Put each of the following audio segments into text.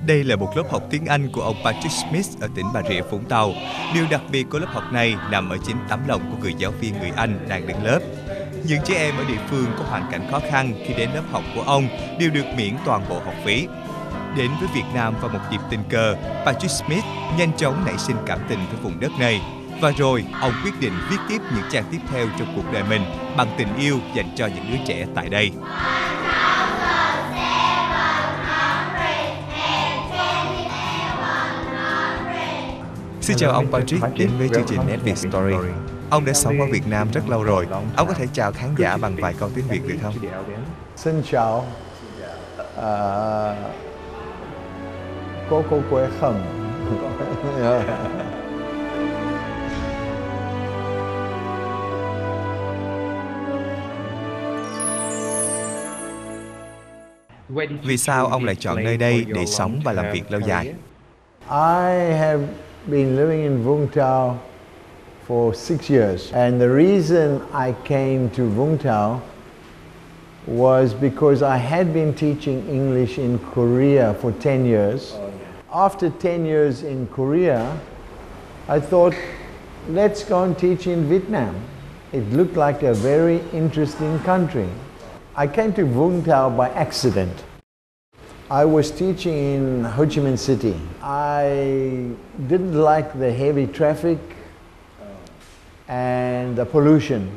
Đây là một lớp học tiếng Anh của ông Patrick Smith ở tỉnh Bà Rịa Vũng Tàu. Điều đặc biệt của lớp học này nằm ở chính tấm lòng của người giáo viên người Anh đang đứng lớp. Những trẻ em ở địa phương có hoàn cảnh khó khăn khi đến lớp học của ông đều được miễn toàn bộ học phí. Đến với Việt Nam vào một dịp tình cờ, Patrick Smith nhanh chóng nảy sinh cảm tình với vùng đất này. Và rồi, ông quyết định viết tiếp những trang tiếp theo trong cuộc đời mình bằng tình yêu dành cho những đứa trẻ tại đây. Xin chào ông Patrick đến với chương trình Net Việt Story. Ông đã sống ở Việt Nam rất lâu rồi. Ông có thể chào khán giả bằng vài câu tiếng Việt được không? Xin chào. Cô quê không? Vì sao ông lại chọn nơi đây để sống và làm việc lâu dài? I have been living in Vũng Tàu for 6 years, and the reason I came to Vũng Tàu was because I had been teaching English in Korea for 10 years. After 10 years in Korea, I thought, let's go and teach in Vietnam. It looked like a very interesting country. I came to Vũng Tàu by accident. I was teaching in Ho Chi Minh City. I didn't like the heavy traffic and the pollution.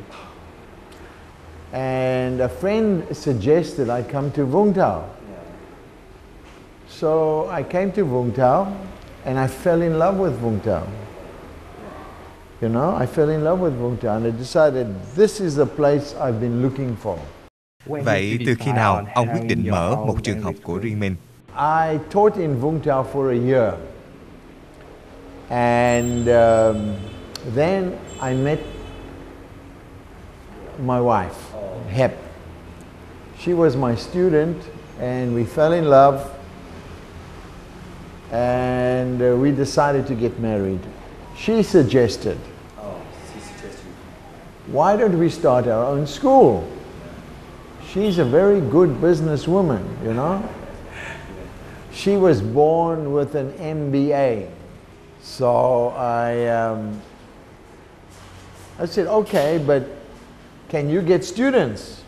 And a friend suggested I come to Vũng Tàu. So I came to Vũng Tàu and I fell in love with Vũng Tàu. You know, I fell in love with Vũng Tàu and I decided this is the place I've been looking for. Vậy từ khi nào ông quyết định mở một trường học của riêng mình? I taught in Vũng Tàu for a year. And then I met my wife, Hep. She was my student and we fell in love and we decided to get married. She suggested, why don't we start our own school? She's a very good businesswoman, you know. She was born with an MBA. So I said, okay, but can you get students?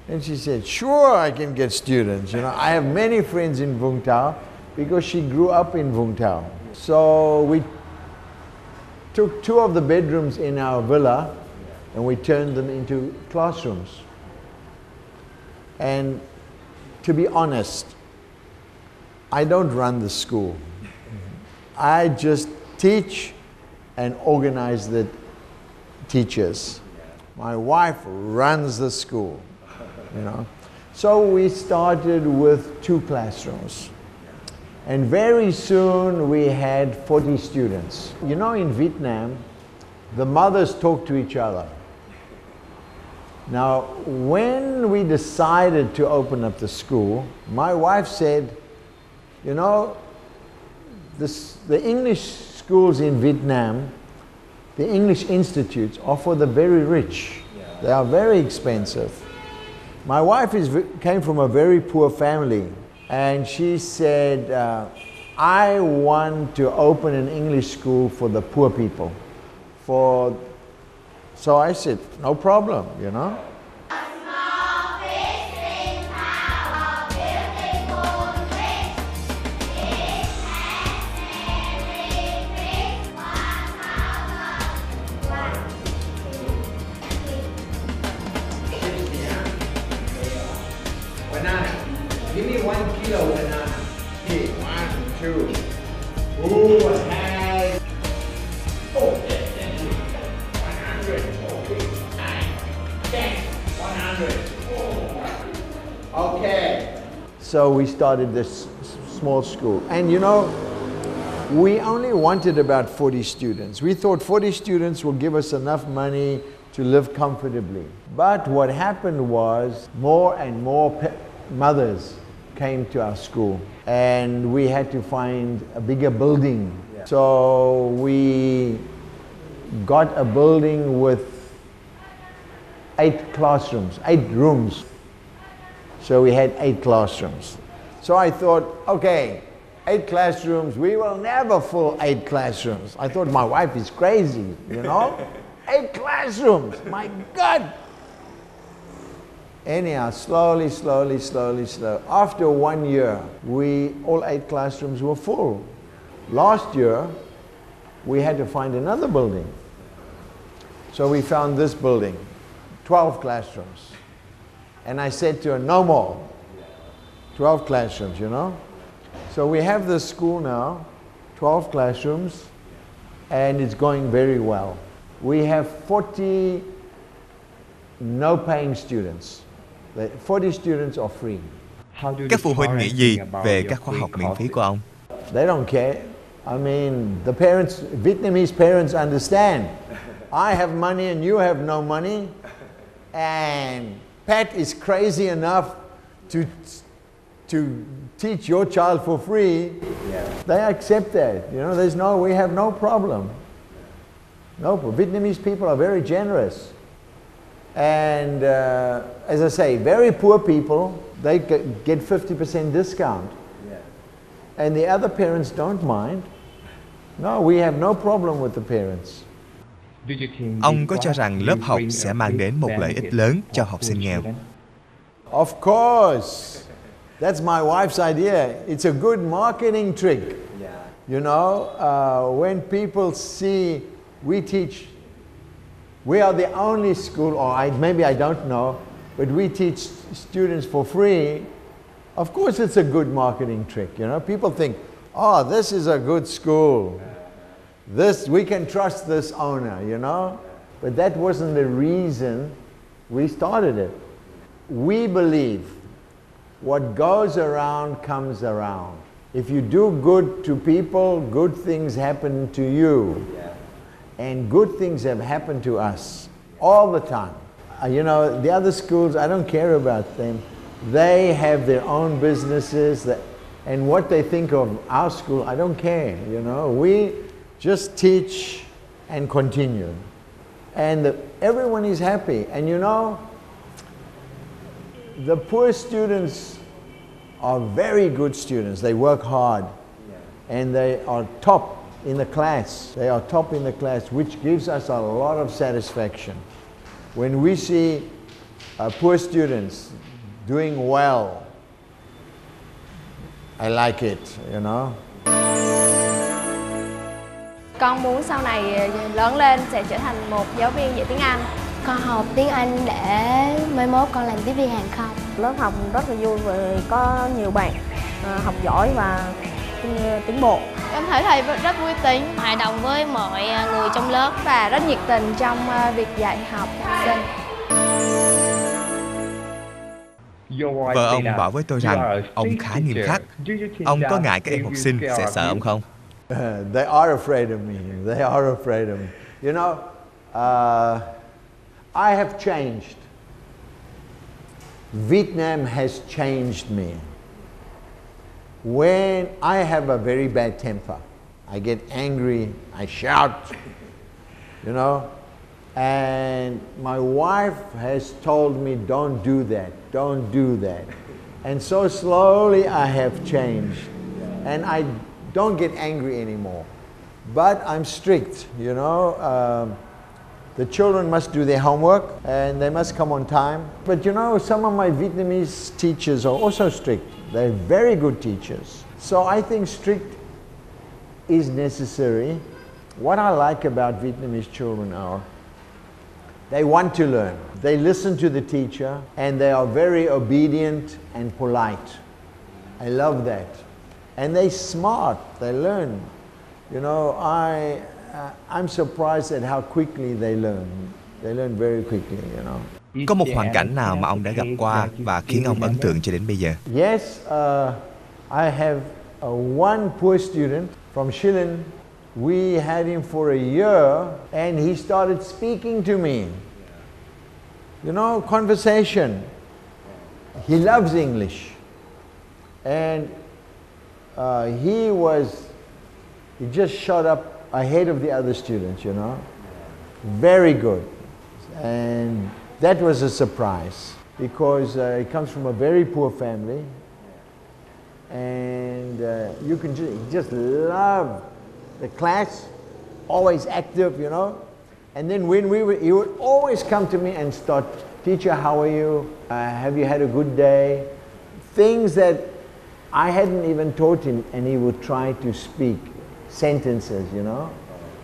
And she said, sure, I can get students. You know, I have many friends in Vũng Tàu because she grew up in Vũng Tàu. So we took 2 of the bedrooms in our villa and we turned them into classrooms. And to be honest, I don't run the school. I just teach and organize the teachers. My wife runs the school, you know. So we started with 2 classrooms. And very soon we had 40 students. You know, in Vietnam, the mothers talk to each other. Now, when we decided to open up the school, my wife said, you know, the English schools in Vietnam, the English institutes are for the very rich. They are very expensive. My wife came from a very poor family, and she said, I want to open an English school for the poor people. So I said, no problem, you know. Banana. Give me 1 kilo banana. Here, 1, 2. Ooh, hey. Oh, yes, thank you. 100. Okay. 9, 10, 100. Oh. Okay. So we started this small school. And you know, we only wanted about 40 students. We thought 40 students will give us enough money to live comfortably. But what happened was more and more mothers came to our school and we had to find a bigger building. Yeah. So we got a building with 8 classrooms, 8 rooms. So we had 8 classrooms. So I thought, okay, 8 classrooms, we will never fill 8 classrooms. I thought my wife is crazy, you know? 8 classrooms, my God! Anyhow, slowly. After 1 year, all 8 classrooms were full. Last year, we had to find another building. So we found this building, 12 classrooms. And I said to her, no more. 12 classrooms, you know? So we have this school now, 12 classrooms, and it's going very well. We have 40 no-paying students. The 40 students are free. Các phụ huynh nghĩ gì về các khóa học miễn phí của ông? They don't care. I mean, the parents, Vietnamese parents understand. I have money and you have no money. And Pat is crazy enough to teach your child for free. Yeah. They accept that. You know, we have no problem. No, Vietnamese people are very generous. And as I say, very poor people, they get 50% discount. Yeah. And the other parents don't mind. No, we have no problem with the parents. Ông có cho rằng lớp học sẽ mang đến một lợi ích lớn cho học sinh nghèo? Of course. That's my wife's idea. It's a good marketing trick. You know, when people see we teach, we are the only school, or maybe I don't know, but we teach students for free. Of course it's a good marketing trick, you know. People think, oh, this is a good school. We can trust this owner, you know. But that wasn't the reason we started it. We believe what goes around comes around. If you do good to people, good things happen to you. And good things have happened to us all the time. You know, the other schools, I don't care about them. They have their own businesses, and what they think of our school, I don't care, you know. We just teach and continue. And everyone is happy. And you know, the poor students are very good students. They work hard. And they are top in the class. They are top in the class, which gives us a lot of satisfaction. When we see poor students doing well, I like it, you know. Con muốn sau này lớn lên sẽ trở thành một giáo viên dạy tiếng Anh. Con học tiếng Anh để mai mốt con làm tiếp viên hàng không. Lớp học rất là vui vì có nhiều bạn học giỏi và tiến bộ. Em thấy thầy rất vui tính, hòa đồng với mọi người trong lớp và rất nhiệt tình trong việc dạy học học sinh. Vợ ông bảo với tôi rằng ông khá nghiêm khắc. Ông có ngại các em học sinh sẽ sợ ông không? They are afraid of me. They are afraid of me. You know, I have changed. Vietnam has changed me. When I have a very bad temper, I get angry, I shout, you know, and my wife has told me, don't do that. And so slowly I have changed, and I don't get angry anymore. But I'm strict, you know. The children must do their homework and they must come on time. But you know, some of my Vietnamese teachers are also strict. They're very good teachers. So I think strict is necessary. What I like about Vietnamese children are they want to learn. They listen to the teacher and they are very obedient and polite. I love that. And they're smart, they learn. You know, I'm surprised at how quickly they learn. They learn very quickly, you know. Có một hoàn cảnh nào mà ông đã gặp qua và khiến ông ấn tượng cho đến bây giờ? Yes, I have one poor student from Shillong. We had him for a year and he started speaking to me. You know, conversation. He loves English. And he just shot up ahead of the other students, you know. Very good. And that was a surprise because he comes from a very poor family. and you can just love the class, always active, you know. And then when he would always come to me and start, "Teacher, how are you? Have you had a good day?" Things that I hadn't even taught him, and he would try to speak sentences, you know.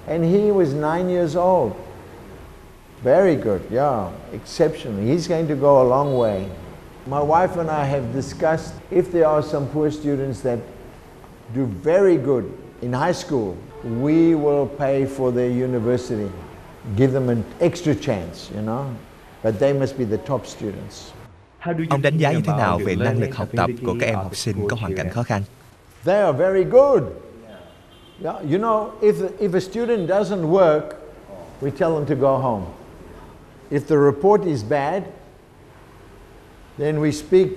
And he was 9 years old. Very good, yeah, exceptional. He's going to go a long way. My wife and I have discussed if there are some poor students that do very good in high school, we will pay for their university, give them an extra chance, you know, but they must be the top students. Ông đánh giá như thế nào về năng lực học tập của các em học sinh có hoàn cảnh khó khăn? They are very good. Yeah, you know, if a student doesn't work, we tell them to go home. If the report is bad, then we speak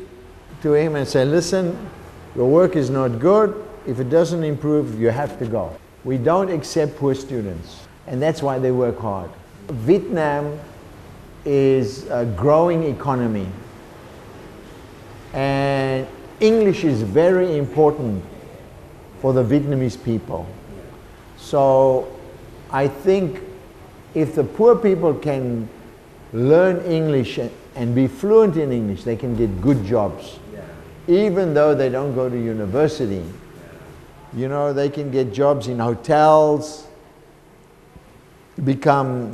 to him and say, "Listen, your work is not good. If it doesn't improve, you have to go." We don't accept poor students, and that's why they work hard. Vietnam is a growing economy, and English is very important for the Vietnamese people. So I think if the poor people can learn English and be fluent in English, they can get good jobs. Even though they don't go to university. You know, they can get jobs in hotels, become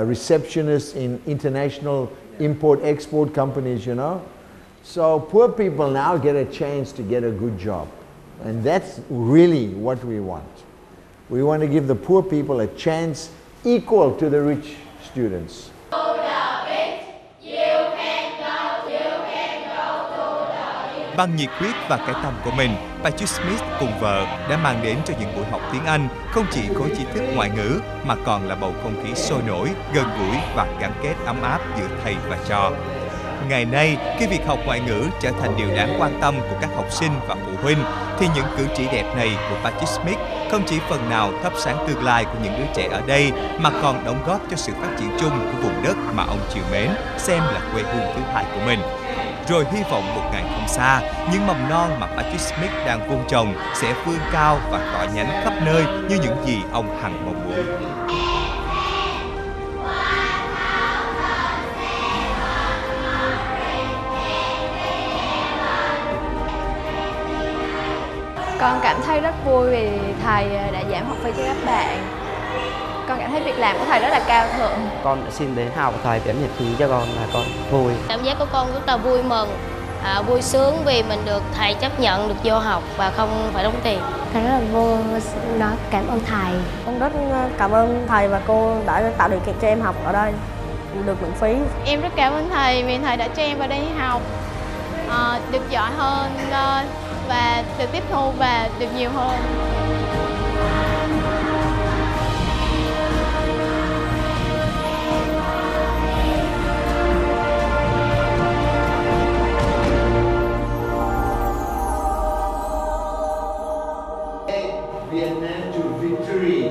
receptionists in international import-export companies, you know. So poor people now get a chance to get a good job. And that's really what we want. We want to give the poor people a chance equal to the rich students. Bằng nhiệt huyết và cái tâm của mình, Patrick Smith cùng vợ đã mang đến cho những buổi học tiếng Anh không chỉ khối tri thức ngoại ngữ mà còn là bầu không khí sôi nổi, gần gũi và gắn kết ấm áp giữa thầy và trò. Ngày nay, khi việc học ngoại ngữ trở thành điều đáng quan tâm của các học sinh và phụ huynh, thì những cử chỉ đẹp này của Patrick Smith không chỉ phần nào thắp sáng tương lai của những đứa trẻ ở đây, mà còn đóng góp cho sự phát triển chung của vùng đất mà ông trìu mến, xem là quê hương thứ hai của mình. Rồi hy vọng một ngày không xa, những mầm non mà Patrick Smith đang vun trồng sẽ vươn cao và tỏa nhánh khắp nơi như những gì ông hằng mong muốn. Con cảm thấy rất vui vì thầy đã giảm học phí cho các bạn. Con cảm thấy việc làm của thầy rất là cao thượng. Con đã xin đến học và thầy giảm nhiệt phí cho con và con vui. Cảm giác của con rất là vui mừng, vui sướng vì mình được thầy chấp nhận được vô học và không phải đóng tiền. Con rất là vui, nói cảm ơn thầy. Con rất cảm ơn thầy và cô đã tạo điều kiện cho em học ở đây được miễn phí. Em rất cảm ơn thầy vì thầy đã cho em vào đây học, được giỏi hơn và được tiếp thu và được nhiều hơn. Vietnam to victory.